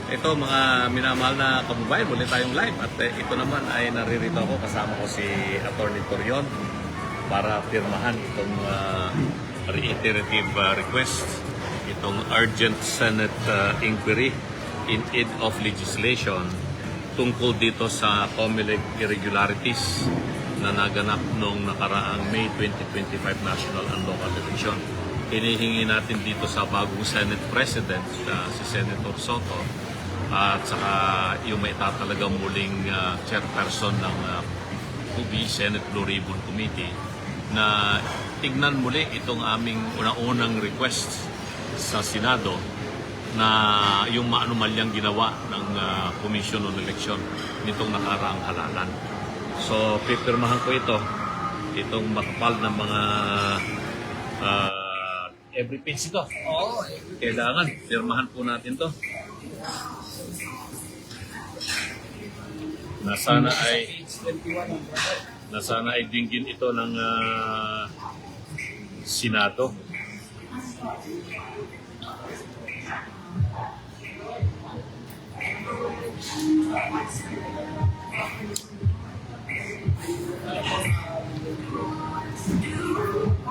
Ito mga minamahal na kababayan, muli tayong live at ito naman ay naririto ako kasama ko si Atty. Torion para pirmahan itong reiterative request, itong urgent Senate inquiry in aid of legislation tungkol dito sa COMELEC irregularities na naganap noong nakaraang May 2025 national and local election. Hinihingi natin dito sa bagong Senate President, si Senator Soto, at saka yung may tatalagang muling chairperson ng UBI, Senate Blue Ribbon Committee, na tignan muli itong aming unang request sa Senado na yung maanumalyang ginawa ng Commission on Election nitong nakaraang halalan. So, pipirmahan ko itong makapal na mga every page ito. Kailangan, pirmahan po natin to. Nasana ay dinggin ito ng Senado.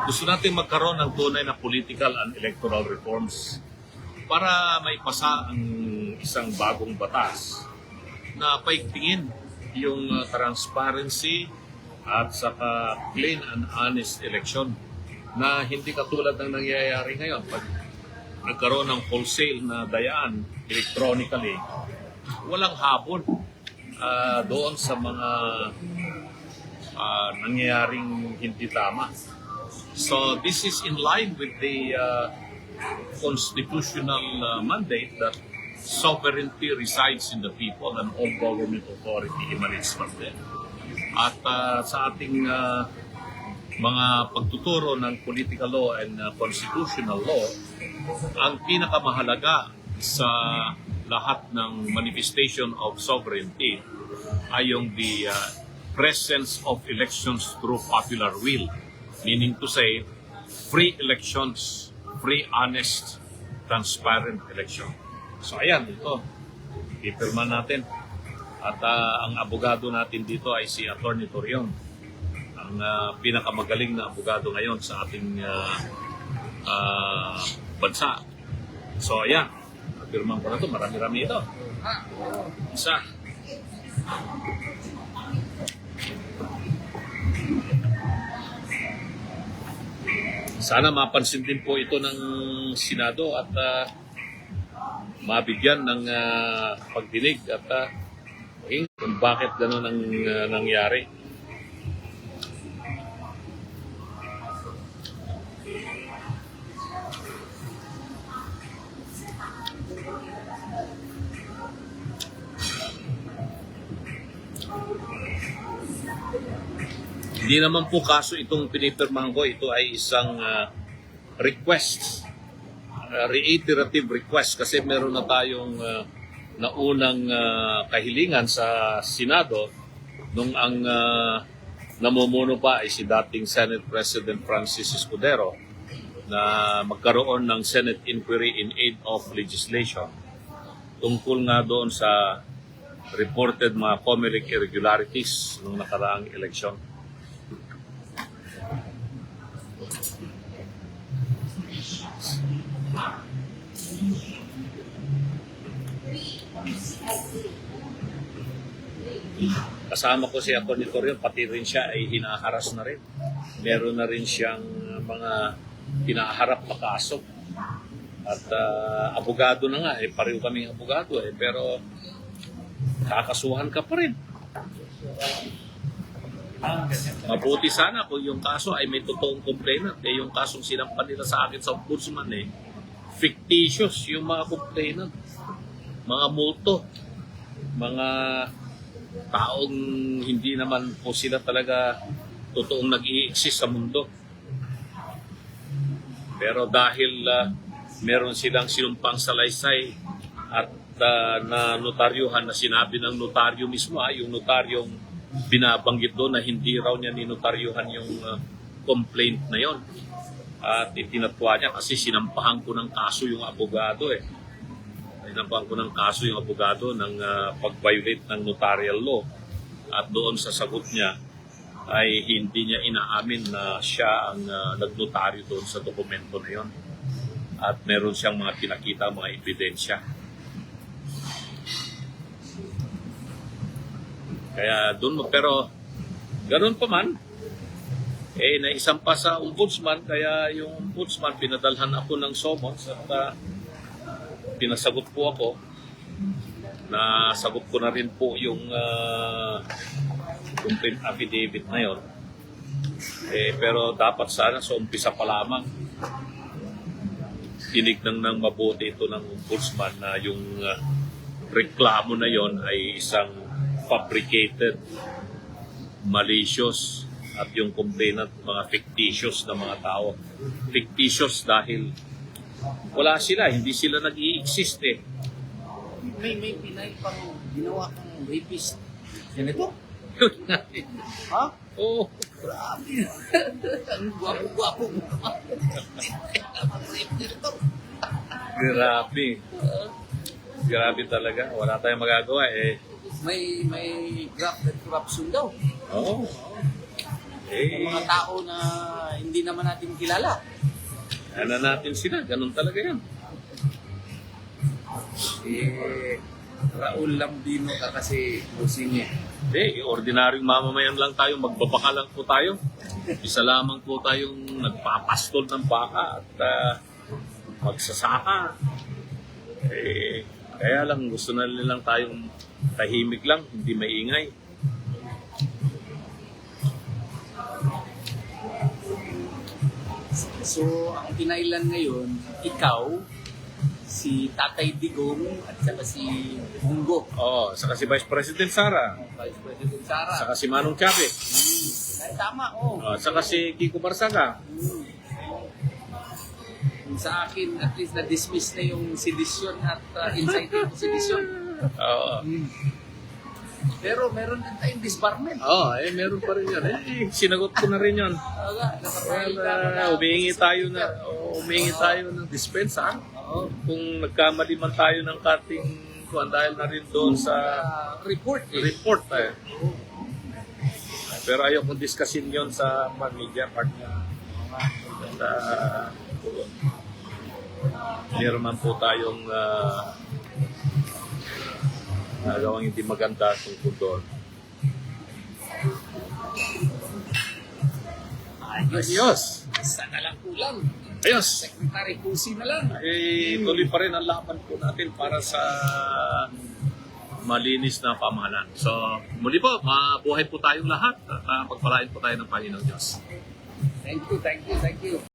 Gusto natin magkaroon ng tunay na political and electoral reforms para maipasa ang isang bagong batas na paigtingin yung transparency at saka clean and honest election na hindi katulad ng nangyayari ngayon. Pag nagkaroon ng wholesale na dayaan electronically, walang habol doon sa mga nangyayaring hindi tama. So this is in line with the constitutional mandate that sovereignty resides in the people and all government authority emanates from them. At sa ating mga pagtuturo ng political law and constitutional law, ang pinakamahalaga sa lahat ng manifestation of sovereignty ay yung the presence of elections through popular will. Meaning to say, free elections, free, honest, transparent election. So ayan, ito, ipirman natin. At ang abogado natin dito ay si Atty. Torion, ang pinakamagaling na abogado ngayon sa ating bansa. So ayan, pirman ko na ito, marami-rami ito. Isa. Sana mapansin din po ito ng Senado at mabigyan ng pagdinig at kung bakit gano'n ang nangyari. Hindi naman po kaso itong pinipirmahan ko. Ito ay isang request, reiterative request, kasi meron na tayong naunang kahilingan sa Senado nung ang namumuno pa ay si dating Senate President Francis Escudero na magkaroon ng Senate inquiry in aid of legislation tungkol nga doon sa reported mga COMELEC irregularities nung nakaraang eleksyon. Kasama ko si Atty. Torion, pati rin siya ay hinaharas na rin. Meron na rin siyang mga hinaharap na kaso. At abogado na nga, pareho kaming abogado pero kakasuhan ka pa rin. Mabuti sana kung yung kaso ay may totoong complainant. Yung kasong sinampan nila sa akin sa ombudsman fictitious yung mga complainant. Mga multo. Mga taong hindi naman po sila talaga totoong nag-i-exist sa mundo. Pero dahil meron silang sinumpang salaysay at na notaryuhan na sinabi ng notaryo mismo, yung notaryong binabanggit doon na hindi raw niya ninotaryuhan yung complaint na yon. At itinatwa niya kasi sinampahan ko ng kaso yung abogado Sinampahan ko ng kaso yung abogado ng pag-violate ng notarial law. At doon sa sagot niya ay hindi niya inaamin na siya ang nagnotaryo doon sa dokumento na yon. At meron siyang mga pinakita, mga ebidensya. Kaya doon, pero ganun pa man, naisampa sa ombudsman, kaya yung ombudsman pinadalhan ako ng summons at pinasagot po ako. Nasagot ko na rin po yung complaint affidavit na yon. Pero dapat sana sa umpisa pa lamang tinignan ng mabuti ito ng ombudsman na yung reklamo na yon ay isang fabricated, malicious, at yung complainant mga fictitious na mga tao. Fictitious dahil wala sila, hindi sila nag-i-exist eh. May Pinay pang ginawa kang rapist. Yan ito? Ha? Oo. Grabe. Ang gwapo-gwapo mo. Grabe. Grabe talaga. Wala tayong magagawa eh. May graft and corruption daw. Oo. Ang mga tao na hindi naman natin kilala. Ano natin sila, ganun talaga yan. Raul Lambino ka kasi busing eh. Hindi, ordinaryong mamamayan lang tayo, magbabaka lang po tayo. Isa lamang po tayong nagpapastol ng baka at magsasaka. Kaya lang gusto na nilang tayong tahimik lang, hindi maingay. So, ang pinailan ngayon, ikaw, si Tatay Digong, at saka si Bungo. Oo, saka si Vice President Sara. Vice President Sara. Saka si Manong Chabe. Ay, tama, oh. Saka si Kiko Barsaga. Sa akin, at least na-dismiss na yung sedition at inciting to sedition. Oo. Pero meron din tayong disbarment. Oo, meron pa rin yun. Sinagot ko na rin yun. Humingi tayo ng dispensa. Kung nagkamali man tayo ng cutting kuan dahil na rin doon sa report. Pero ayaw kong discussin yon sa media part niya. Meron man po tayong nagawang hindi maganda tungkol doon. Ayos! Sana lang kulang. Ayos! Secretary Pusi na lang. Tuloy pa rin ang laban po natin para sa malinis na pamahalaan. So, muli po, mabuhay po tayong lahat at pagpalain po tayo ng Panginoon Diyos. Thank you.